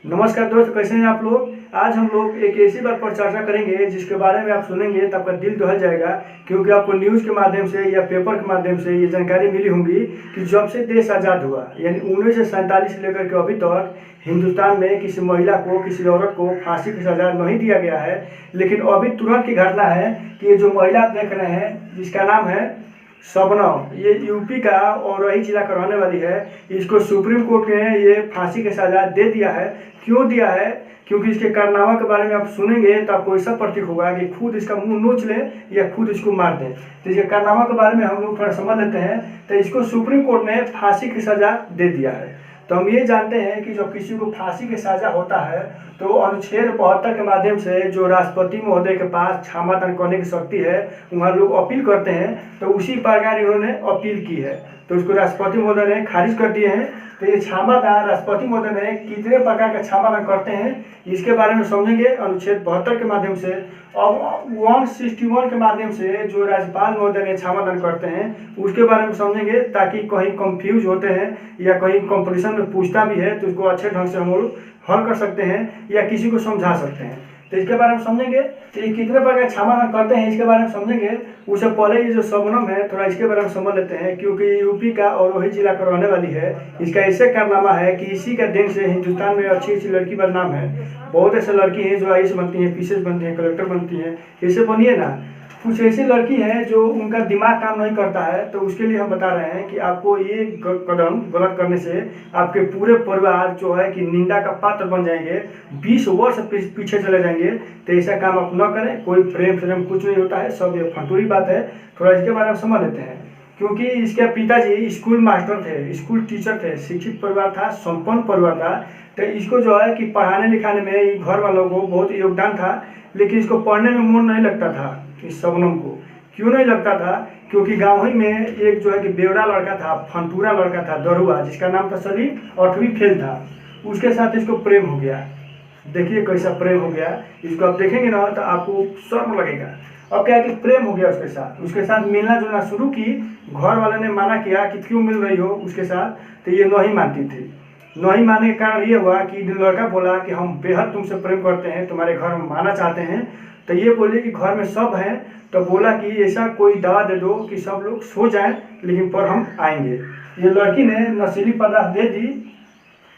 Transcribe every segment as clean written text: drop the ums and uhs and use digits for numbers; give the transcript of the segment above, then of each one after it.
नमस्कार दोस्त, कैसे हैं आप लोग। आज हम लोग एक ऐसी बात पर चर्चा करेंगे जिसके बारे में आप सुनेंगे तो आपका दिल दहल जाएगा, क्योंकि आपको न्यूज़ के माध्यम से या पेपर के माध्यम से ये जानकारी मिली होंगी कि जब से देश आज़ाद हुआ यानी 1947 से लेकर के अभी तक हिंदुस्तान में किसी महिला को, किसी औरत को फांसी की सज़ा नहीं दिया गया है। लेकिन अभी तुरंत की घटना है कि ये जो महिला आप देख रहे हैं जिसका नाम है शबनम, ये यूपी का और वही जिला का रहने वाली है। इसको सुप्रीम कोर्ट ने ये फांसी की सजा दे दिया है। क्यों दिया है? क्योंकि इसके कारनामा के बारे में आप सुनेंगे तो आपको ऐसा प्रतीक होगा कि खुद इसका मुंह नोच ले या खुद इसको मार दे। तो इसके कारनामा के बारे में हम लोग थोड़ा समझ लेते हैं। तो इसको सुप्रीम कोर्ट ने फांसी की सजा दे दिया है। तो हम ये जानते हैं कि जब किसी को फांसी की सजा होता है तो अनुच्छेद 72 के माध्यम से जो राष्ट्रपति महोदय के पास क्षमादान करने की शक्ति है, वहाँ लोग अपील करते हैं। तो उसी प्रकार इन्होंने अपील की है, तो उसको राष्ट्रपति महोदय ने खारिज कर दिए हैं। तो ये क्षमादान राष्ट्रपति महोदय ने कितने प्रकार का क्षमादान करते हैं इसके बारे में समझेंगे अनुच्छेद 72 के माध्यम से। अब 161 के माध्यम से जो राज्यपाल महोदय ने क्षमादान करते हैं उसके बारे में समझेंगे, ताकि कहीं कंफ्यूज होते हैं या कहीं कंपटीशन में पूछता भी है तो उसको अच्छे ढंग से हम लोग हल कर सकते हैं या किसी को समझा सकते हैं। तो इसके बारे में समझेंगे। तो ये कितने प्रकार क्षमादान करते हैं इसके बारे में समझेंगे। उससे पहले ये जो शबनम है थोड़ा इसके बारे में समझ लेते हैं, क्योंकि यूपी का और वही जिला का रहने वाली है। इसका ऐसे कारनामा है कि इसी का देन से हिंदुस्तान में अच्छी अच्छी लड़की का नाम है। बहुत ऐसे लड़की हैं जो आईएएस बनती हैं, पीसीएस बनती हैं, कलेक्टर बनती हैं। ऐसे बनिए ना। कुछ ऐसी लड़की हैं जो उनका दिमाग काम नहीं करता है, तो उसके लिए हम बता रहे हैं कि आपको ये कदम गलत करने से आपके पूरे परिवार जो है कि निंदा का पात्र बन जाएंगे, 20 वर्ष पीछे चले जाएंगे। तो ऐसा काम आप न करें। कोई प्रेम कुछ नहीं होता है, सब ये फटूरी बात है। थोड़ा इसके बारे में समझ लेते हैं। क्योंकि इसके पिताजी स्कूल मास्टर थे, स्कूल टीचर थे, शिक्षित परिवार था, संपन्न परिवार था। तो इसको जो है कि पढ़ाने लिखाने में घर वालों को बहुत योगदान था, लेकिन इसको पढ़ने में मन नहीं लगता था। इस शबनम को क्यों नहीं लगता था? क्योंकि गाँव ही में एक जो है कि बेवड़ा लड़का था, फंटूरा लड़का था, दरुआ, जिसका नाम था सलीम, 8वीं फेल था। उसके साथ इसको प्रेम हो गया। देखिए कैसा प्रेम हो गया। इसको आप देखेंगे ना तो आपको शर्म लगेगा। अब क्या है कि प्रेम हो गया उसके साथ मिलना जुलना शुरू की। घर वाले ने मना किया कि क्यों मिल रही हो उसके साथ, तो ये नहीं मानती थी। नहीं मानने का कारण ये हुआ कि लड़का बोला कि हम बेहद तुमसे प्रेम करते हैं, तुम्हारे घर में आना चाहते हैं। तो ये बोले कि घर में सब हैं, तो बोला कि ऐसा कोई दवा दे दो कि सब लोग सो जाएं, लेकिन पर हम आएंगे। ये लड़की ने नशीली पदार्थ दे दी,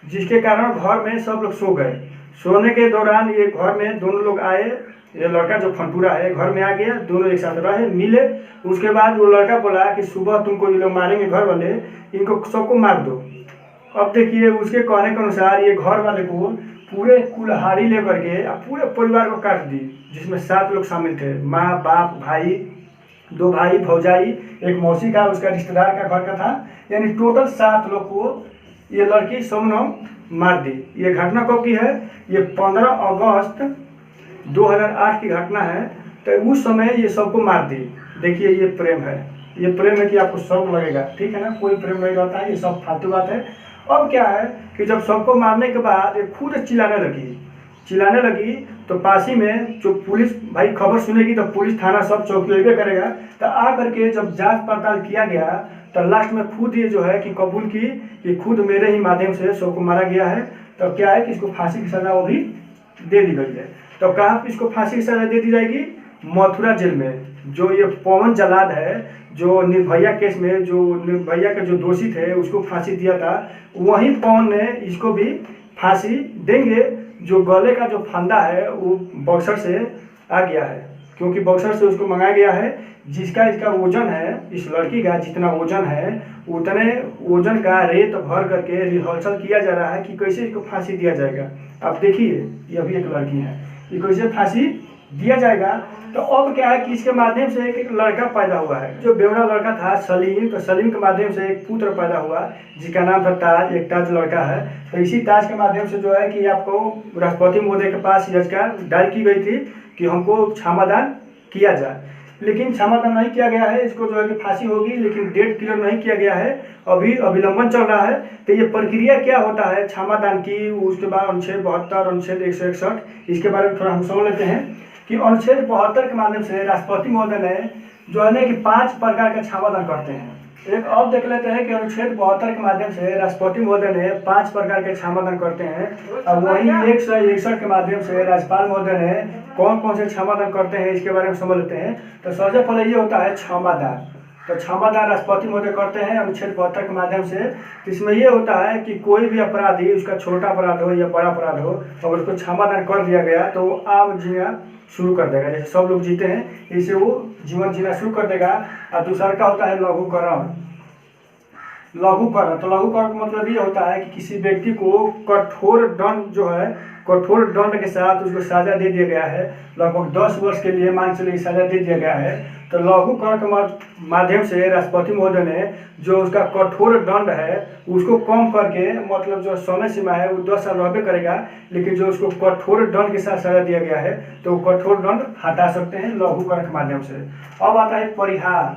जिसके कारण घर में सब लोग सो गए। सोने के दौरान ये घर में दोनों लोग आए। ये लड़का जो फंटूरा है घर में आ गया, दोनों एक साथ रहे, मिले। उसके बाद वो लड़का बोला कि सुबह तुमको ये लोग मारेंगे, घर वाले, इनको सबको मार दो। अब देखिए उसके कहने के अनुसार ये घर वाले को पूरे कुल्हाड़ी लेकर के पूरे परिवार को काट दी, जिसमें 7 लोग शामिल थे, माँ, बाप, भाई, 2 भाई, भौजाई, एक मौसी का, उसका रिश्तेदार का घर का था। यानी टोटल 7 लोग को ये लड़की शबनम मार दी। ये घटना कब की है? ये 15 अगस्त 2008 की घटना है। तो उस समय ये सबको मार दी। देखिए ये प्रेम है, ये प्रेम है कि आपको शर्म लगेगा, ठीक है ना। कोई प्रेम नहीं रहता है, ये सब फालतू बात है। अब क्या है कि जब सबको मारने के बाद ये खुद चिल्लाने लगी तो पास ही में जो पुलिस भाई खबर सुनेगी तो पुलिस थाना सब चौकी करेगा। तो आ करके जब जांच पड़ताल किया गया तो लास्ट में खुद ये जो है कि कबूल की कि खुद मेरे ही माध्यम से सबको मारा गया है। तो क्या है कि इसको फांसी की सजा वो भी दे दी गई है। तो कहाँ इसको फांसी की सजा दे दी जाएगी? मथुरा जेल में। जो ये पवन जल्लाद है, जो निर्भया केस में जो निर्भया के जो दोषी थे उसको फांसी दिया था, वहीं पवन ने इसको भी फांसी देंगे। जो गले का जो फंदा है वो बक्सर से आ गया है, क्योंकि बक्सर से उसको मंगाया गया है। इसका वजन है, इस लड़की का जितना वजन है उतने वजन का रेत भर करके रिहर्सल किया जा रहा है कि कैसे इसको फांसी दिया जाएगा। आप देखिए ये अभी एक लड़की है, ये कैसे फांसी दिया जाएगा। तो अब क्या है कि इसके माध्यम से एक लड़का पैदा हुआ है, जो बेवड़ा लड़का था सलीम। तो सलीम के माध्यम से एक पुत्र पैदा हुआ जिसका नाम था ताज। एक ताज लड़का है। तो इसी ताज के माध्यम से जो है कि आपको राष्ट्रपति महोदय के पास याचिका दायर की गई थी कि हमको क्षमादान किया जाए, लेकिन क्षमादान नहीं किया गया है। इसको जो है कि फांसी होगी, लेकिन डेट क्लियर नहीं किया गया है, अभी अभिलंबन चल रहा है। तो ये प्रक्रिया क्या होता है क्षमादान की, उसके बाद अनुच्छेद 72, अनुच्छेद 161, इसके बारे में थोड़ा हम समझ लेते हैं कि अनुच्छेद 72 के माध्यम से राष्ट्रपति महोदय ने जो है ना कि 5 प्रकार का क्षमादान करते हैं। एक अब देख लेते हैं कि अनुच्छेद 72 के माध्यम से राष्ट्रपति महोदय ने 5 प्रकार के क्षमादान करते हैं। अब वहीं 161 के माध्यम से राज्यपाल महोदय ने कौन कौन से क्षमादान करते हैं इसके बारे में समझ लेते हैं। तो सबसे पहले ये होता है क्षमादान। तो क्षमादान राष्ट्रपति महोदय करते हैं अनुच्छेद 72 के माध्यम से। इसमें ये होता है कि कोई भी अपराधी, उसका छोटा अपराध हो या बड़ा अपराध हो, अगर उसको क्षमादान कर दिया गया तो वो आम जीना शुरू कर देगा। जैसे सब लोग जीते हैं इससे वो जीवन जीना शुरू कर देगा। और दूसरा का होता है लघुकरण। लघुकरण, तो लघुकरण का मतलब ये होता है कि किसी व्यक्ति को कठोर दंड जो है, कठोर दंड के साथ उसको सजा दे दिया गया है, लगभग 10 वर्ष के लिए मान चलिए सजा दे दिया गया है। तो लघुकरण के माध्यम से राष्ट्रपति महोदय ने जो उसका कठोर दंड है उसको कम करके, मतलब जो समय सीमा है वो 10 साल रहबे करेगा, लेकिन जो उसको कठोर दंड के साथ सजा दिया गया है तो वो कठोर दंड हटा सकते हैं लघुकरण के माध्यम से। अब आता है परिहार।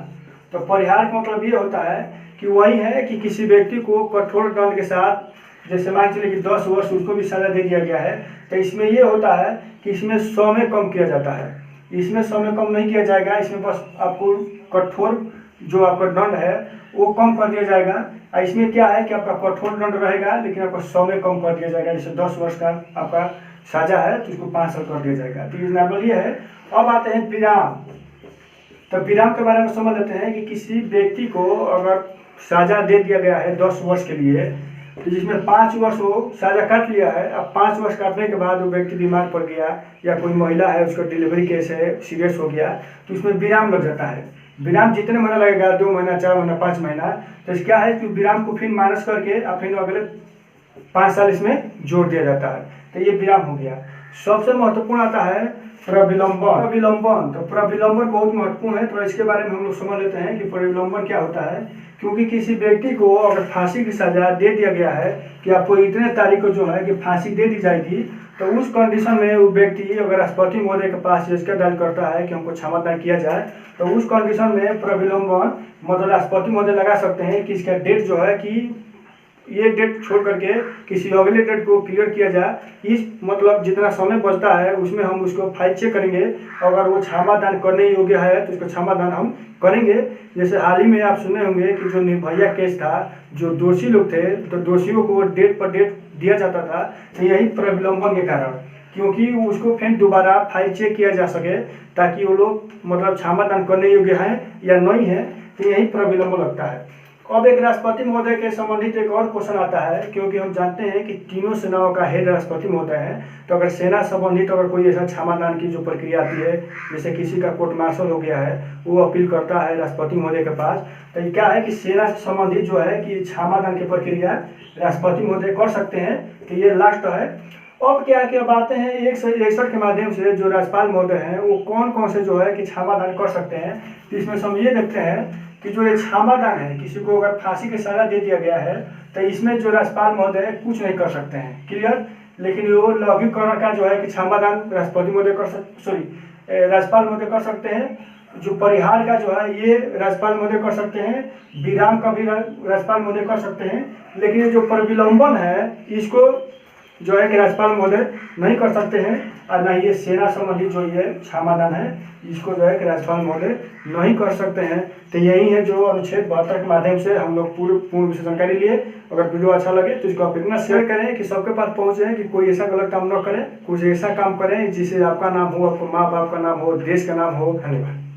तो परिहार का मतलब ये होता है कि वही है कि किसी व्यक्ति को कठोर दंड के साथ, जैसे मान चलिए कि 10 वर्ष उसको भी सजा दे दिया गया है, तो इसमें ये होता है कि इसमें समय कम किया जाता है। इसमें समय कम नहीं किया जाएगा, इसमें बस आपको कठोर जो आपका दंड है वो कम कर दिया जाएगा। और इसमें क्या है कि आपका कठोर दंड रहेगा लेकिन आपका समय कम कर दिया जाएगा। जैसे 10 वर्ष का आपका सजा है तो उसको 5 साल कर दिया जाएगा। तो ये नॉर्मल ये है। अब आते हैं विराम। तो विराम के बारे में समझ लेते हैं कि किसी व्यक्ति को अगर सजा दे दिया गया है 10 वर्ष के लिए, तो जिसमें 5 वर्ष वो सजा काट लिया है। अब 5 वर्ष काटने के बाद वो व्यक्ति बीमार पड़ गया या कोई महिला है उसका डिलीवरी केस है, सीरियस हो गया, तो उसमें विराम लग जाता है। विराम जितने महीना लगेगा, 2 महीना, 4 महीना, 5 महीना, तो इस क्या है कि विराम को फिर माइनस करके और फिर अगले 5 साल इसमें जोड़ दिया जाता है। तो ये विराम हो गया। सबसे महत्वपूर्ण आता है प्रविलंबन। प्रविलंबन, तो प्रविलंबन बहुत महत्वपूर्ण है। तो इसके बारे में हम लोग समझ लेते हैं कि प्रविलंबन क्या होता है। क्योंकि किसी व्यक्ति को अगर फांसी की सजा दे दिया गया है कि आपको इतने तारीख को जो है कि फांसी दे दी जाएगी, तो उस कंडीशन में वो व्यक्ति अगर राष्ट्रपति महोदय के पास याचिका दायर करता है कि हमको क्षमादान किया जाए, तो उस कंडीशन में प्रविलंबन मतलब राष्ट्रपति महोदय लगा सकते हैं कि इसका डेट जो है कि ये डेट छोड़ करके किसी अगले डेट को क्लियर किया जाए। इस मतलब जितना समय बचता है उसमें हम उसको फाइल चेक करेंगे, अगर वो क्षमादान करने योग्य है तो उसको क्षमादान हम करेंगे। जैसे हाल ही में आप सुने होंगे कि जो निर्भया केस था, जो दोषी लोग थे तो दोषियों को डेट पर डेट दिया जाता था। तो यही प्रविलंबन के कारण, क्योंकि उसको फिर दोबारा फाइल चेक किया जा सके ताकि वो लोग मतलब क्षमादान करने योग्य हैं या नहीं है, तो यही प्रविलंबन लगता है। अब एक राष्ट्रपति महोदय के संबंधित एक और क्वेश्चन आता है, क्योंकि हम जानते हैं कि तीनों सेनाओं का हेड राष्ट्रपति महोदय है। तो अगर सेना संबंधित अगर कोई ऐसा क्षमादान की जो प्रक्रिया आती है, जैसे किसी का कोर्ट मार्शल हो गया है, वो अपील करता है राष्ट्रपति महोदय के पास, तो ये क्या है कि सेना से संबंधित जो है कि क्षमादान की प्रक्रिया राष्ट्रपति महोदय कर सकते हैं। तो ये लास्ट है। अब क्या कि अब आते हैं 161 के माध्यम से जो राज्यपाल महोदय हैं वो कौन कौन से जो है कि क्षमादान कर सकते हैं। तो इसमें हम ये देखते हैं कि जो ये क्षमादान है, किसी को अगर फांसी की सजा दे दिया गया है तो इसमें जो राज्यपाल महोदय कुछ नहीं कर सकते हैं, क्लियर। लेकिन वो लघुकरण का जो है कि क्षमादान राष्ट्रपति महोदय राज्यपाल महोदय कर सकते हैं। जो परिहार का जो है ये राज्यपाल महोदय कर सकते हैं। विराम का भी राज्यपाल महोदय कर सकते हैं। लेकिन ये जो प्रविलंबन है इसको जो है कि राज्यपाल महोदय नहीं कर सकते हैं, और न ये सेना संबंधित जो ये क्षमादान है इसको जो है कि राज्यपाल महोदय नहीं कर सकते हैं। तो यही है जो अनुच्छेद 72 के माध्यम से हम लोग पूर्ण विषय जानकारी लिए। अगर वीडियो अच्छा लगे तो इसको आप इतना शेयर करें कि सबके पास पहुंचे, कि कोई ऐसा गलत काम न करें, कुछ ऐसा काम करें जिससे आपका नाम हो, आपको माँ बाप का नाम हो, देश का नाम हो। धन्यवाद।